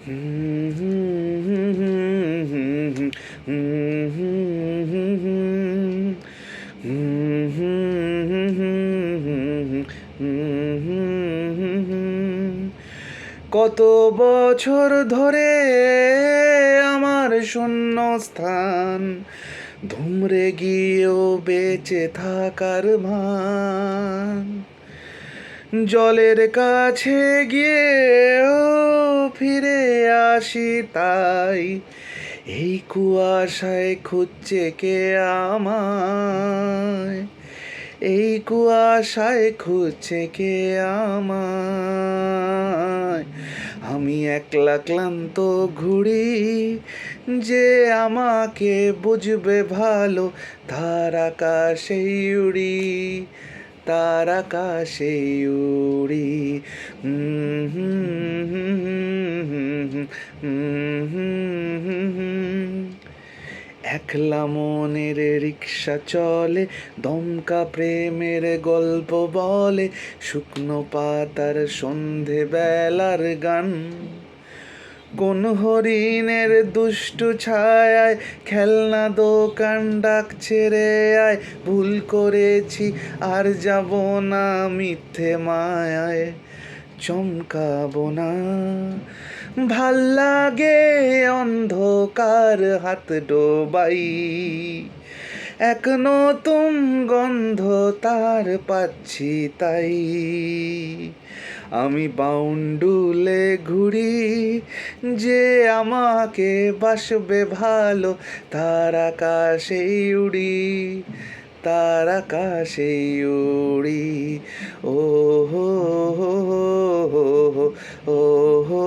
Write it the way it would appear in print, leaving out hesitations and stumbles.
কত বছর ধরে আমার শূন্য স্থান, ধুমরে গিয়েও বেঁচে থাকার ভান, জলের কাছে গিয়েও ফিরে আসি তাই, এই কুয়াশায় খুঁজছে কে আমায়, এই কুয়াশায় খুঁজছে কে আমায়। আমি একলা ক্লান্ত ঘুরি, যে আমাকে বুঝবে ভালো, তার আকাশেই উড়ি, তার আকাশেই উড়ি। একলা মনের রিক্সা চলে, দমকা প্রেমের গল্প বলে, শুকনো পাতার সন্ধে বেলার গান, কোন হরিণের দুষ্টু ছায়ায় খেলনা দোকান ডাকছে রে আয়, ভুল করেছি আর যাব না মিথ্যে মায়ায়, চমকাবো না। ভাল লাগে অন্ধকার হাত ডোবাই, এক নতুন গন্ধ তার পাচ্ছি তাই, আমি বাউন্ডুলে ঘুরি, যে আমাকে বাসবে ভালো, তার আকাশেই উড়ি, তার আকাশেই উড়ি। ও হো হো হো, ও হো